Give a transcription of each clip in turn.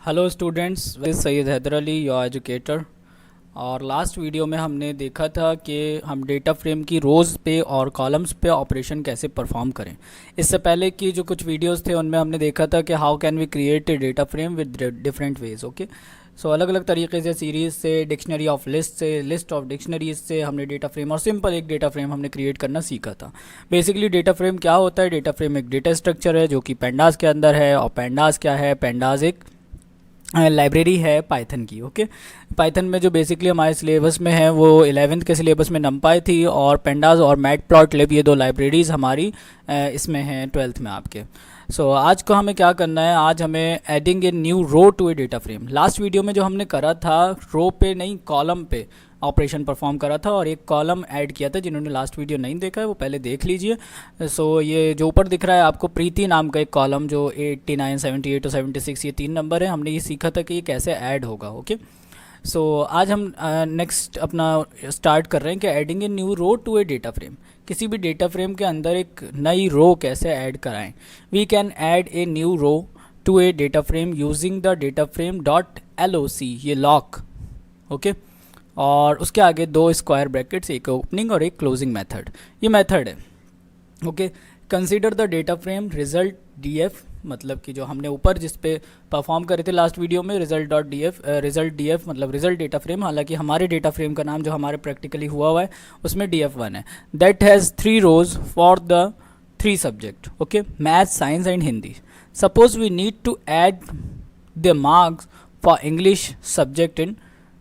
Hello students, this Syed Haider Ali your educator. और last video में हमने देखा था कि हम डेटा फ्रेम की रोज़ पे और कॉलम्स पे ऑपरेशन कैसे परफॉर्म करें। इससे पहले की जो कुछ वीडियोस थे उनमें हमने देखा था कि how can we create a data frame with different ways. Okay, so अलग अलग तरीके से सीरीज़ से, डिक्शनरी ऑफ लिस्ट से, लिस्ट ऑफ डिक्शनरीज से हमने डेटा फ्रेम और सिंपल एक डेटा फ्रेम हमने क्रिएट करना सीखा था। बेसिकली डेटा फ्रेम क्या होता है? डेटा फ्रेम एक डेटा स्ट्रक्चर है जो कि पेंडास के अंदर है। और पेंडास क्या है? पेंडास एक लाइब्रेरी है पाइथन की। ओके, पाइथन में जो बेसिकली हमारे सिलेबस में है वो 11th के सिलेबस में नमपाई थी, और पेंडास और मैटप्लॉटलिब ये दो लाइब्रेरीज़ हमारी इसमें हैं 12th में आपके। सो आज को हमें क्या करना है? आज हमें adding a new row to a data frame. Last video में जो हमने करा था रो पे नहीं कॉलम पे ऑपरेशन परफॉर्म करा था, और एक कॉलम ऐड किया था। जिन्होंने लास्ट वीडियो नहीं देखा है वो पहले देख लीजिए। सो ये जो ऊपर दिख रहा है आपको प्रीति नाम का एक कॉलम, जो 89, 78 और 76 ये 3 नंबर है, हमने ये सीखा था कि ये कैसे ऐड होगा। ओके, सो आज हम नेक्स्ट अपना स्टार्ट कर रहे हैं कि adding a new row to a data frame. किसी भी डेटा फ्रेम के अंदर एक नई रो कैसे ऐड कराएं। We can add a new row to a data frame using the data frame dot LOC, ये लॉक। ओके, और उसके आगे 2 स्क्वायर ब्रैकेट्स, एक ओपनिंग और एक क्लोजिंग मेथड, ये मेथड है। Okay, consider the data frame result DF, मतलब कि जो हमने ऊपर जिस पे परफॉर्म करे थे लास्ट वीडियो में result dot DF, result DF मतलब रिजल्ट डेटा फ्रेम। हालांकि हमारे डेटा फ्रेम का नाम जो हमारे प्रैक्टिकली हुआ है उसमें DF1 है। That has 3 rows for the 3 subject. Okay, math, science and Hindi. Suppose we need to add the marks for English subject in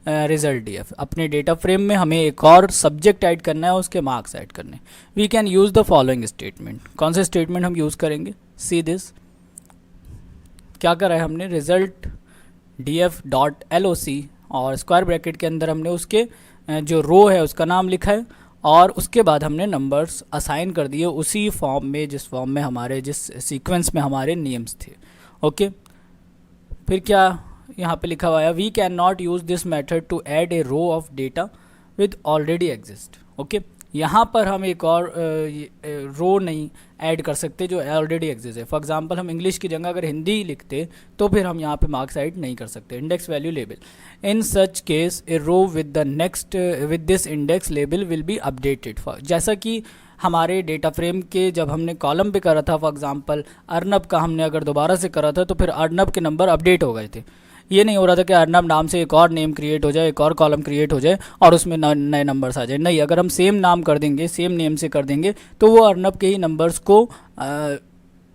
result DF। अपने डेटा फ्रेम में हमें एक और सब्जेक्ट ऐड करना है, उसके मार्क्स ऐड करने। We can use the following statement. कौन से स्टेटमेंट हम यूज़ करेंगे? सी दिस, क्या करा है हमने? रिजल्ट DF डॉट LOC और स्क्वायर ब्रैकेट के अंदर हमने उसके जो रो है उसका नाम लिखा है, और उसके बाद हमने नंबर्स असाइन कर दिए उसी फॉर्म में जिस फॉर्म में हमारे, जिस सीक्वेंस में हमारे नेम्स थे। ओके, फिर क्या यहाँ पे लिखा हुआ है? We can not use this method to add a row of data with already exist. Okay, यहाँ पर हम एक और रो नहीं ऐड कर सकते जो ऑलरेडी एग्जिस्ट है। फॉर एग्जांपल हम इंग्लिश की जगह अगर हिंदी लिखते तो फिर हम यहाँ पे मार्क्स ऐड नहीं कर सकते। Index value label, in such case a row with the next with this index label will be updated. जैसा कि हमारे डेटा फ्रेम के जब हमने कॉलम पे करा था, फॉर एग्जांपल अर्नब का हमने अगर दोबारा से करा था तो फिर अर्नब के नंबर अपडेट हो गए थे। ये नहीं हो रहा था कि अर्नब नाम से एक और नेम क्रिएट हो जाए, एक और कॉलम क्रिएट हो जाए और उसमें नए नंबर्स आ जाए। नहीं, अगर हम सेम नाम कर देंगे, सेम नेम से कर देंगे तो वो अर्नब के ही नंबर्स को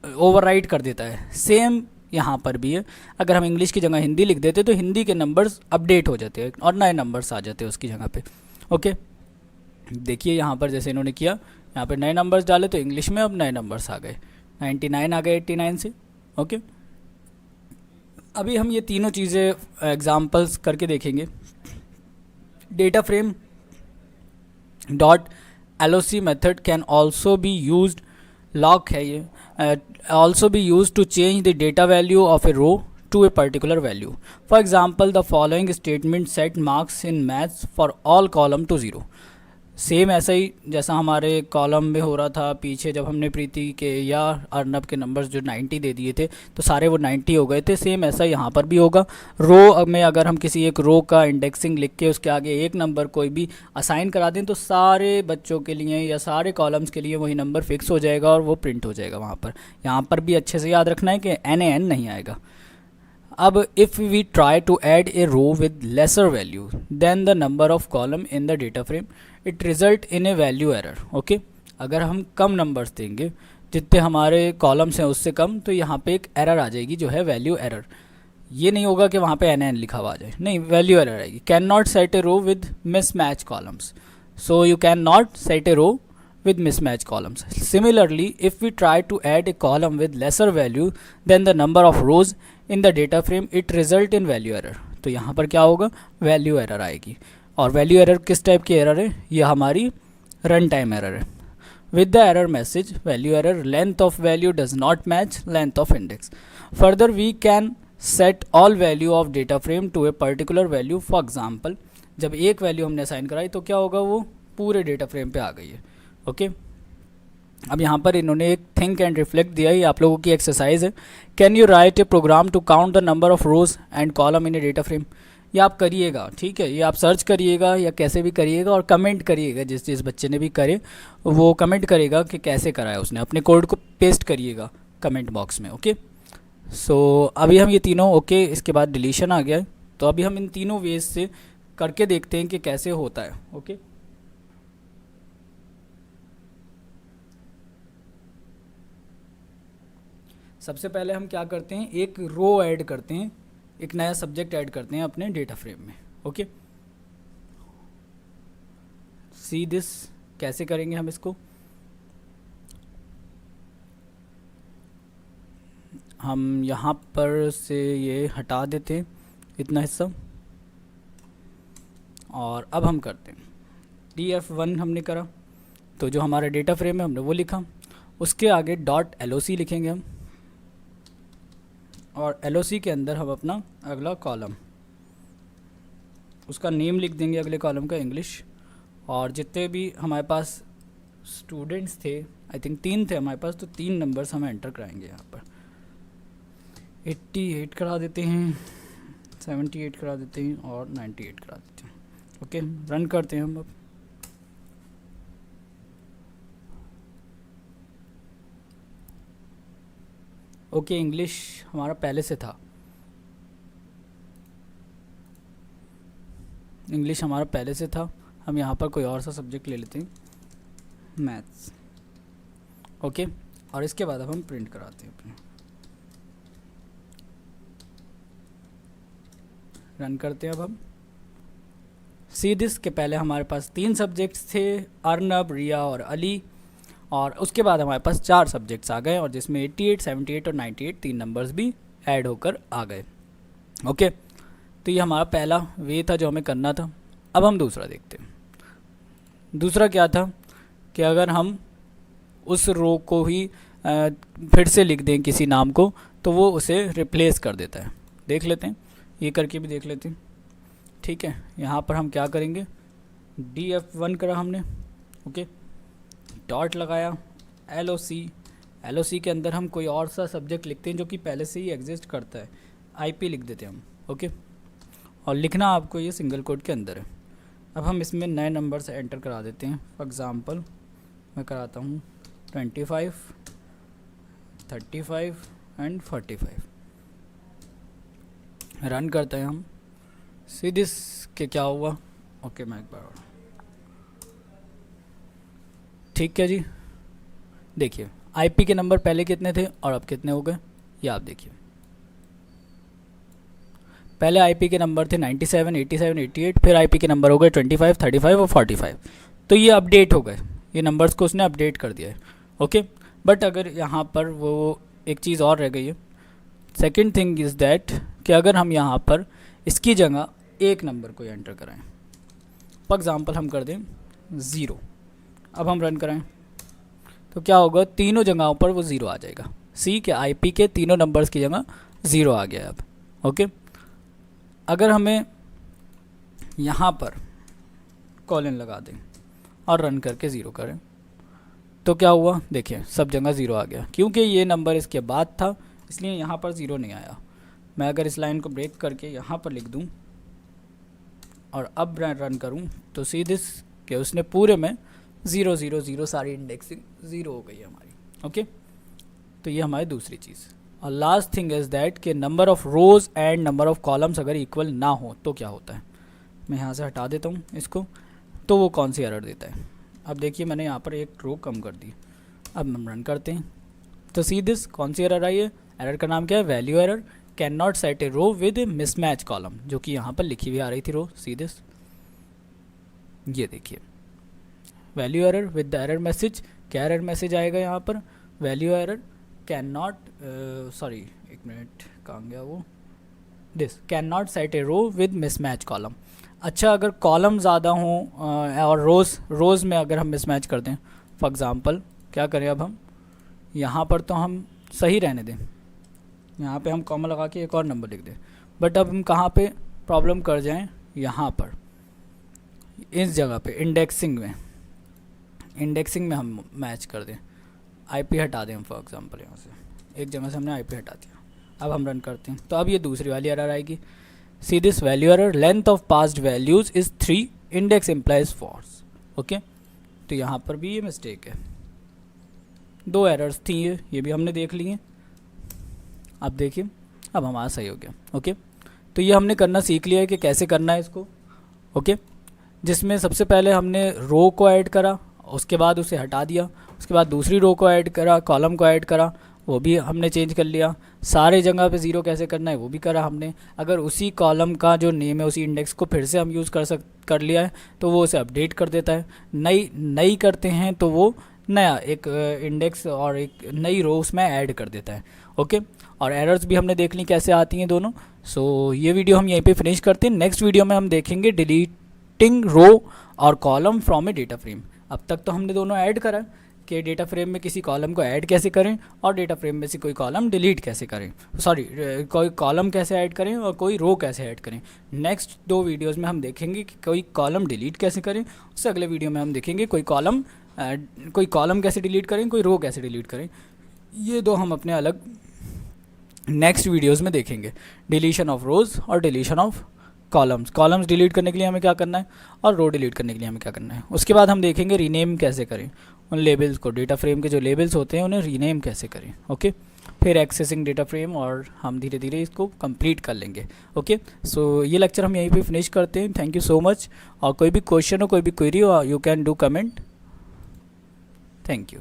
ओवरराइट कर देता है। सेम यहाँ पर भी है, अगर हम इंग्लिश की जगह हिंदी लिख देते तो हिंदी के नंबर्स अपडेट हो जाते हैं और नए नंबर्स आ जाते हैं उसकी जगह पे। ओके, देखिए यहाँ पर जैसे इन्होंने किया, यहाँ पे नए नंबर्स डाले तो इंग्लिश में अब नए नंबर्स आ गए, 99 आ गए 89 से। ओके, अभी हम ये तीनों चीज़ें एग्जांपल्स करके देखेंगे। Data frame dot LOC method can also be used, lock है ये, also be use to change the data value of a row to a particular value. For example the following statement set marks in maths for all column to 0। Same ऐसा ही जैसा हमारे column में हो रहा था पीछे, जब हमने प्रीति के या अर्नब के नंबर्स जो 90 दे दिए थे तो सारे वो 90 हो गए थे। सेम ऐसा यहाँ पर भी होगा। रो में अगर हम किसी एक रो का इंडेक्सिंग लिख के उसके आगे एक नंबर कोई भी असाइन करा दें तो सारे बच्चों के लिए या सारे कॉलम्स के लिए वही नंबर फिक्स हो जाएगा और वो प्रिंट हो जाएगा वहाँ पर। यहाँ पर भी अच्छे से याद रखना है कि NaN नहीं आएगा। अब if we try to add a row with lesser value than the number of column in the data frame, it result in a value error. Okay, अगर हम कम नंबर्स देंगे, जितने हमारे कॉलम्स हैं उससे कम, तो यहाँ पे एक एरर आ जाएगी जो है वैल्यू एरर। ये नहीं होगा कि वहाँ पे NaN लिखा हुआ आ जाए, नहीं, वैल्यू एरर आएगी। Can not set a row with mismatch columns, so you can not set a row with mismatch columns. Similarly, if we try to add a column with lesser value than the number of rows in the data frame, it result in value error. तो यहाँ पर क्या होगा? Value error आएगी। और value error किस type की error है? ये हमारी रन टाइम एरर है। With the error message, value error, length of value does not match length of index. Further, we can set all value of data frame to a particular value. For example, जब एक value हमने assign कराई तो क्या होगा? वो पूरे data frame पे आ गई है। ओके, अब यहाँ पर इन्होंने एक थिंक एंड रिफ्लेक्ट दिया, ये आप लोगों की एक्सरसाइज है। Can you write a program to count the number of rows and column in a data frame. ये आप करिएगा, ठीक है, ये आप सर्च करिएगा या कैसे भी करिएगा और कमेंट करिएगा। जिस जिस बच्चे ने भी करे वो कमेंट करेगा कि कैसे करा है उसने, अपने कोड को पेस्ट करिएगा कमेंट बॉक्स में। ओके, सो अभी हम ये तीनों ओके, इसके बाद डिलीशन आ गया है, तो अभी हम इन तीनों वेज से करके देखते हैं कि कैसे होता है। ओके, सबसे पहले हम क्या करते हैं, एक रो ऐड करते हैं, एक नया सब्जेक्ट ऐड करते हैं अपने डेटा फ्रेम में। ओके, सी दिस, कैसे करेंगे हम इसको, हम यहाँ पर से ये हटा देते हैं इतना हिस्सा, और अब हम करते हैं df1 हमने करा, तो जो हमारा डेटा फ्रेम है हमने वो लिखा, उसके आगे डॉट LOC लिखेंगे हम, और LOC के अंदर हम अपना अगला कॉलम, उसका नेम लिख देंगे अगले कॉलम का, इंग्लिश, और जितने भी हमारे पास स्टूडेंट्स थे, आई थिंक 3 थे हमारे पास, तो 3 नंबर्स हम एंटर कराएंगे यहाँ पर। 88 करा देते हैं, 78 करा देते हैं और 98 करा देते हैं। ओके, रन करते हैं हम अब। ओके, इंग्लिश हमारा पहले से था, इंग्लिश हमारा पहले से था, हम यहाँ पर कोई और सा सब्जेक्ट ले लेते हैं, मैथ्स। ओके, और इसके बाद अब हम प्रिंट कराते हैं अपने, रन करते हैं अब हम। सी दिस के पहले हमारे पास 3 सब्जेक्ट्स थे, अर्नब, रिया और अली, और उसके बाद हमारे पास 4 सब्जेक्ट्स आ गए, और जिसमें 88, 78 और 98 3 नंबर्स भी ऐड होकर आ गए। ओके, तो ये हमारा पहला वे था जो हमें करना था। अब हम दूसरा देखते हैं। दूसरा क्या था कि अगर हम उस रो को ही फिर से लिख दें किसी नाम को, तो वो उसे रिप्लेस कर देता है। देख लेते हैं, ये करके भी देख लेते हैं। ठीक है, यहाँ पर हम क्या करेंगे, df1 करा हमने, ओके, डॉट लगाया, LOC के अंदर हम कोई और सा सब्जेक्ट लिखते हैं जो कि पहले से ही एग्जिस्ट करता है, IP लिख देते हैं हम। ओके, और लिखना आपको ये सिंगल कोड के अंदर है। अब हम इसमें नए नंबर से एंटर करा देते हैं। फॉर एग्ज़ाम्पल मैं कराता हूँ 25, 35 एंड 45। रन करते हैं हम। सी दिस के क्या हुआ, ओके, मैं एक बार और, ठीक है जी। देखिए IP के नंबर पहले कितने थे और अब कितने हो गए, ये आप देखिए। पहले IP के नंबर थे 97, 87, 88, फिर IP के नंबर हो गए 25, 35 और 45। तो ये अपडेट हो गए, ये नंबर्स को उसने अपडेट कर दिया है। ओके, बट अगर यहाँ पर वो एक चीज़ और रह गई है। सेकेंड थिंग इज़ दैट कि अगर हम यहाँ पर इसकी जगह एक नंबर को एंटर कराएं, फॉर एग्ज़ाम्पल हम कर दें 0, अब हम रन कराएं तो क्या होगा, तीनों जगहों पर वो 0 आ जाएगा। सी के IP के तीनों नंबर्स की जगह 0 आ गया अब। ओके, अगर हमें यहाँ पर कॉलन लगा दें और रन करके 0 करें तो क्या हुआ, देखिए सब जगह 0 आ गया, क्योंकि ये नंबर इसके बाद था इसलिए यहाँ पर 0 नहीं आया। मैं अगर इस लाइन को ब्रेक करके यहाँ पर लिख दूँ और अब रन करूँ तो सी दिस कि उसने पूरे में 0 0 0 सारी इंडेक्सिंग 0 हो गई है हमारी। ओके, तो ये हमारी दूसरी चीज़। और लास्ट थिंग इज़ दैट कि number of rows and number of columns अगर इक्वल ना हो तो क्या होता है। मैं यहाँ से हटा देता हूँ इसको, तो वो कौन सी एरर देता है। अब देखिए मैंने यहाँ पर एक रो कम कर दी। अब हम रन करते हैं तो सी दिस कौन सी एरर आई है, एरर का नाम क्या है, value error, can not set a row with a mismatch column, जो कि यहाँ पर लिखी हुई आ रही थी रो। सी दिस, ये देखिए value error with the error message. क्या एरर मैसेज आएगा यहाँ पर, वैल्यू एरर कैन नॉट, सॉरी एक मिनट कहाँ गया वो, this can not set a row with mismatch column. अच्छा, अगर कॉलम ज़्यादा हों और रोज़ में अगर हम मिसमैच कर दें, फॉर एग्ज़ाम्पल क्या करें, अब हम यहाँ पर तो हम सही रहने दें, यहाँ पे हम कॉमा लगा के एक और नंबर लिख दें, बट अब हम कहाँ पे प्रॉब्लम कर जाएं, यहाँ पर इस जगह पे इंडेक्सिंग में हम मैच कर दें। आईपी हटा दें फॉर एग्जांपल, यहाँ से एक जगह से हमने आईपी हटा दिया। अब हम रन करते हैं तो अब ये दूसरी वाली एरर आएगी, see this value error, length of passed values is 3, index employees false. Okay, तो यहाँ पर भी ये मिस्टेक है, 2 एरर्स थी ये भी हमने देख लिए। अब देखिए अब हमारा सही हो गया। ओके, तो ये हमने करना सीख लिया है कि कैसे करना है इसको। ओके, जिसमें सबसे पहले हमने रो को ऐड करा, उसके बाद उसे हटा दिया, उसके बाद दूसरी रो को ऐड करा, कॉलम को ऐड करा, वो भी हमने चेंज कर लिया। सारे जगह पे ज़ीरो कैसे करना है वो भी करा हमने। अगर उसी कॉलम का जो नेम है उसी इंडेक्स को फिर से हम यूज़ कर लिया है तो वो उसे अपडेट कर देता है। नई करते हैं तो वो नया एक इंडेक्स और एक नई रो उसमें ऐड कर देता है। ओके, और एरर्स भी हमने देख ली कैसे आती हैं दोनों। सो ये वीडियो हम यहीं पे फिनिश करते हैं। नेक्स्ट वीडियो में हम देखेंगे डिलीटिंग रो और column from A data frame. अब तक तो हमने दोनों ऐड करा कि डेटा फ्रेम में किसी कॉलम को ऐड कैसे करें और डेटा फ्रेम में से कोई कॉलम डिलीट कैसे करें, सॉरी कोई कॉलम कैसे ऐड करें और कोई रो कैसे ऐड करें। नेक्स्ट 2 वीडियोस में हम देखेंगे कि कोई कॉलम डिलीट कैसे करें, उससे अगले वीडियो में हम देखेंगे कोई कॉलम कैसे डिलीट करें, कोई रो कैसे डिलीट करें। ये 2 हम अपने अलग नेक्स्ट वीडियोज़ में देखेंगे, डिलीशन ऑफ रोज़ और डिलीशन ऑफ कॉलम्स डिलीट करने के लिए हमें क्या करना है और रो डिलीट करने के लिए हमें क्या करना है। उसके बाद हम देखेंगे रीनेम कैसे करें उन लेबल्स को, डेटा फ्रेम के जो लेबल्स होते हैं उन्हें रीनेम कैसे करें। ओके, फिर एक्सेसिंग डेटा फ्रेम, और हम धीरे धीरे इसको कंप्लीट कर लेंगे। ओके, सो ये लेक्चर हम यहीं पे फिनिश करते हैं। Thank you so much. और कोई भी क्वेश्चन हो, कोई भी क्वेरी हो, you can do comment. Thank you.